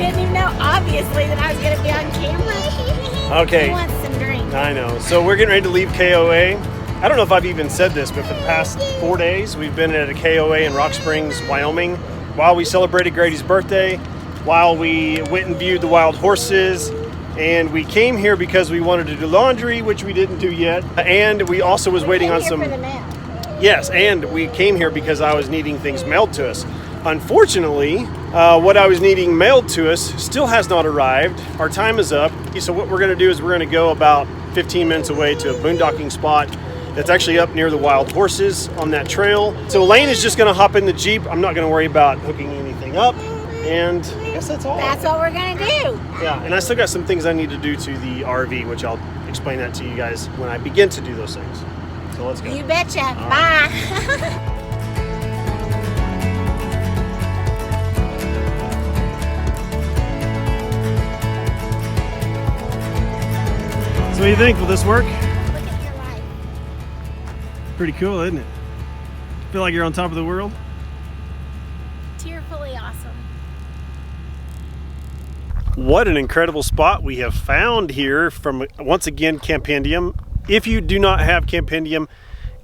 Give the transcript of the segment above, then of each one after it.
didn't even know, obviously, that I was going to be on camera. Okay. He wants some drink. I know. So we're getting ready to leave KOA. I don't know if I've even said this, but for the past 4 days, we've been at a KOA in Rock Springs, Wyoming, while we celebrated Grady's birthday, while we went and viewed the wild horses, and we came here because we wanted to do laundry, which we didn't do yet, and we also was waiting on some... For the mail. Yes, and we came here because I was needing things mailed to us. Unfortunately, what I was needing mailed to us still has not arrived. Our time is up. So what we're going to do is we're going to go about 15 minutes away to a boondocking spot that's actually up near the wild horses on that trail. So Lane is just going to hop in the Jeep. I'm not going to worry about hooking anything up. And I guess that's all. That's what we're going to do. Yeah, and I still got some things I need to do to the RV, which I'll explain that to you guys when I begin to do those things. So let's go. You betcha. All Bye. right. So what do you think? Will this work? Look at your life. Pretty cool, isn't it? Feel like you're on top of the world? Tearfully awesome. What an incredible spot we have found here from, once again, Campendium. If you do not have Campendium,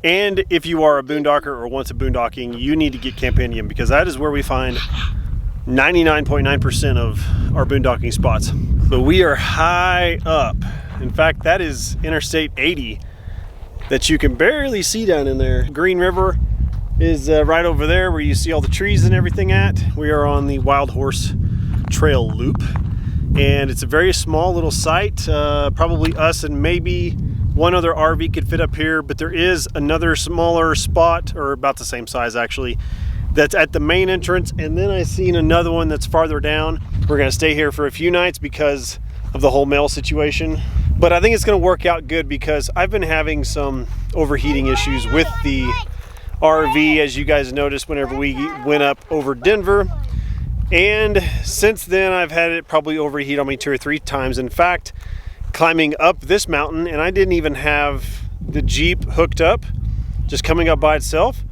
and if you are a boondocker or want a boondocking, you need to get Campendium, because that is where we find 99.9% of our boondocking spots. But we are high up. In fact, that is Interstate 80 that you can barely see down in there. Green River is right over there where you see all the trees and everything at. We are on the Wild Horse Trail Loop, and it's a very small little site. Probably us and maybe one other RV could fit up here, but there is another smaller spot, or about the same size actually, that's at the main entrance, and then I seen another one that's farther down. We're gonna stay here for a few nights because of the whole mail situation, but I think it's gonna work out good because I've been having some overheating issues with the RV, as you guys noticed whenever we went up over Denver, and since then I've had it probably overheat on me 2 or 3 times. In fact, climbing up this mountain, and I didn't even have the Jeep hooked up, just coming up by itself,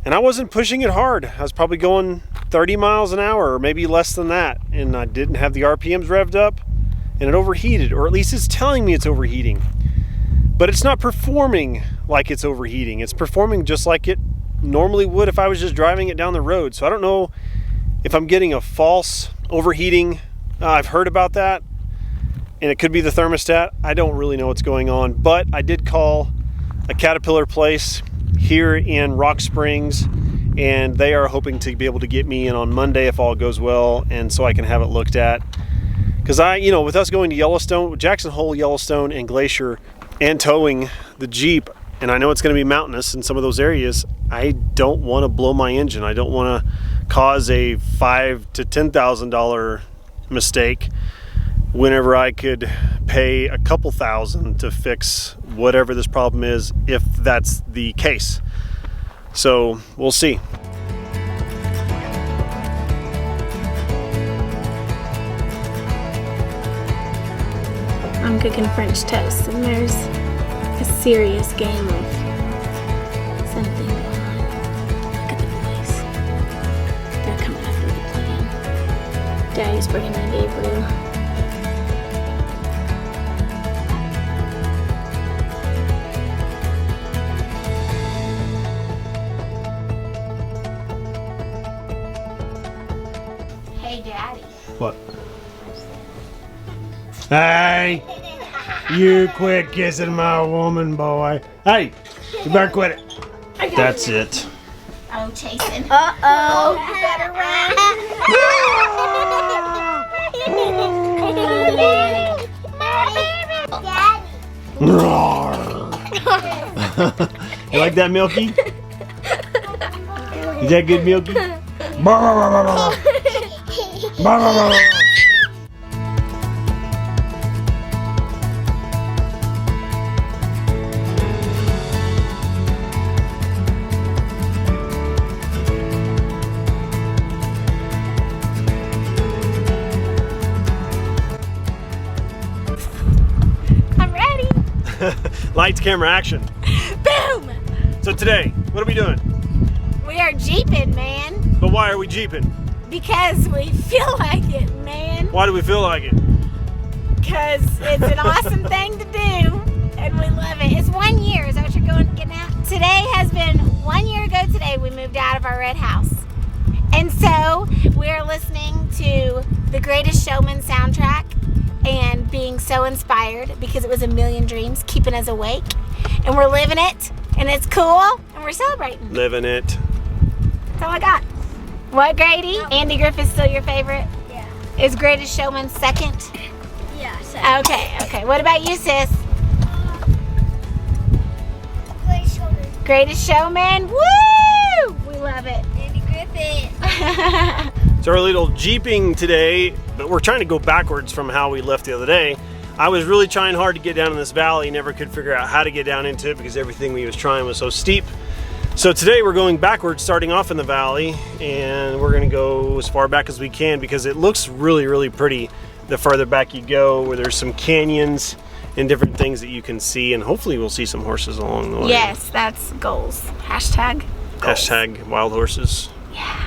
and I wasn't pushing it hard. I was probably going 30 miles an hour or maybe less than that, and I didn't have the RPMs revved up, and it overheated, or at least it's telling me it's overheating. But it's not performing like it's overheating. It's performing just like it normally would if I was just driving it down the road. So I don't know if I'm getting a false overheating. I've heard about that, and it could be the thermostat. I don't really know what's going on, but I did call a Caterpillar place here in Rock Springs, and they are hoping to be able to get me in on Monday if all goes well, and so I can have it looked at. Because with us going to Yellowstone, Jackson Hole, Yellowstone, and Glacier, and towing the Jeep, and I know it's going to be mountainous in some of those areas, I don't want to blow my engine. I don't want to cause a $5,000 to $10,000 mistake whenever I could pay a couple thousand to fix whatever this problem is, if that's the case. So we'll see. I'm cooking French toast, and there's a serious game of something going on. Look at the boys. They're coming up with a plan. Daddy's bringing in Gabriel. Hey, Daddy. What? Hey, you quit kissing my woman, boy. Hey, you better quit it. That's it. Oh, chasing. Uh-oh. You better Roar. You like that, Milky? Is that good, Milky? Lights, camera, action. Boom! So today, what are we doing? We are jeeping, man. But why are we jeeping? Because we feel like it, man. Why do we feel like it? Because it's an awesome thing to do, and we love it. It's 1 year. Is that what you're getting at? Today has been 1 year ago today we moved out of our red house. And so we're listening to the Greatest Showman soundtrack and being so inspired because it was a million dreams keeping us awake. And we're living it, and it's cool, and we're celebrating. Living it. That's all I got. What, Grady? Andy Griffith's still your favorite? Yeah. Is Greatest Showman second? Yeah. Okay. What about you, sis? Greatest Showman. Greatest Showman? Woo! We love it. Andy Griffith. It's our little jeeping today, but we're trying to go backwards from how we left the other day. I was really trying hard to get down in this valley, never could figure out how to get down into it because everything we was trying was so steep. So today we're going backwards, starting off in the valley, and we're gonna go as far back as we can because it looks really, really pretty the farther back you go, where there's some canyons and different things that you can see, and hopefully we'll see some horses along the way. Yes, that's goals. Hashtag goals. Hashtag wild horses. Yeah.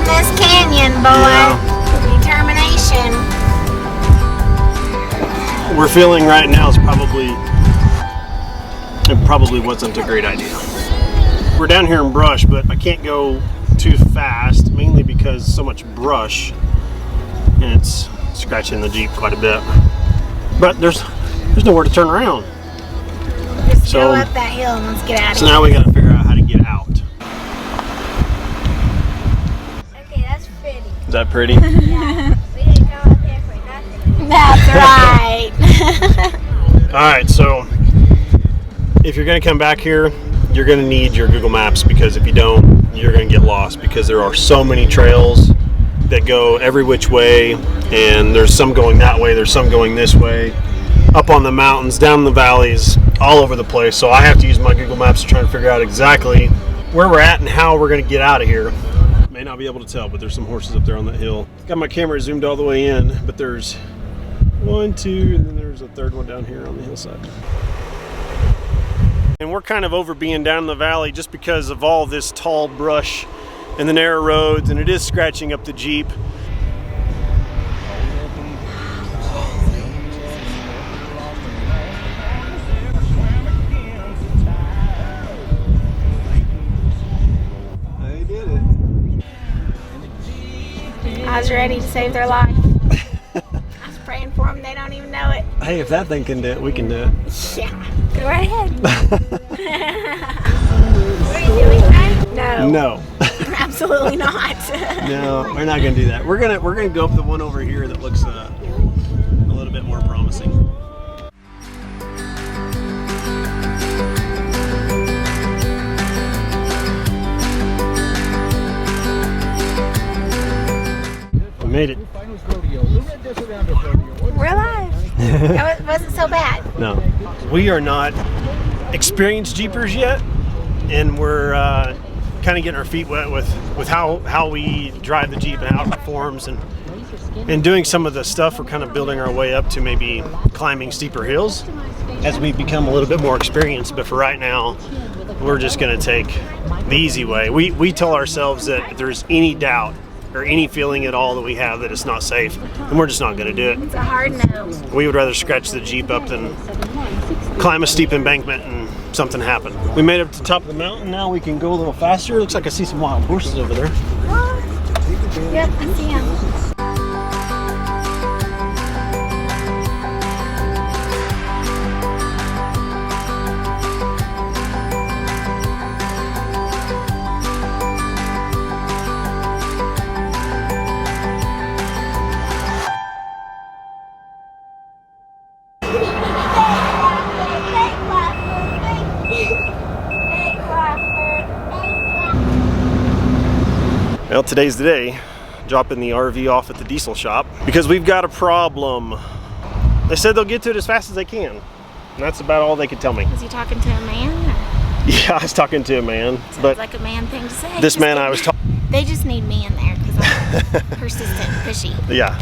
This canyon, boy. Yeah. Determination. We're feeling right now is it probably wasn't a great idea. We're down here in brush, but I can't go too fast, mainly because so much brush and it's scratching the Jeep quite a bit. But there's nowhere to turn around. Just go up that hill and let's get out of So here. now we got to figure out how to get out. Is that pretty? Yeah. We didn't come up here for nothing. That's right. Alright, so if you're going to come back here, you're going to need your Google Maps, because if you don't, you're going to get lost, because there are so many trails that go every which way, and there's some going that way, there's some going this way, up on the mountains, down in the valleys, all over the place. So I have to use my Google Maps to try and figure out exactly where we're at and how we're going to get out of here. May not be able to tell, but there's some horses up there on that hill. Got my camera zoomed all the way in, but there's 1, 2, and then there's a third one down here on the hillside. And we're kind of over being down in the valley just because of all this tall brush and the narrow roads, and it is scratching up the Jeep. I was ready to save their life. I was praying for them. They don't even know it. Hey, if that thing can do it, we can do it. Yeah. Go right ahead. Are you doing that? No. No. Absolutely not. No, we're not gonna do that. We're gonna go up the one over here that looks a little bit more promising. We made it. We're alive. That wasn't so bad. No, we are not experienced Jeepers yet, and we're kind of getting our feet wet with how we drive the Jeep and how it performs, and doing some of the stuff. We're kind of building our way up to maybe climbing steeper hills as we become a little bit more experienced. But for right now, we're just going to take the easy way. We tell ourselves that if there's any doubt or any feeling at all that we have that it's not safe, and we're just not going to do it. It's a hard no. We would rather scratch the Jeep up than climb a steep embankment and something happen. We made it to the top of the mountain. Now we can go a little faster. Looks like I see some wild horses over there. Yep, I see him. Well, today's the day. Dropping the RV off at the diesel shop because we've got a problem. They said they'll get to it as fast as they can. And that's about all they could tell me. Was he talking to a man? Or? Yeah, I was talking to a man. Sounds but like a man thing to say. this man I was talking. They just need me in there because I'm persistent, pushy. Yeah.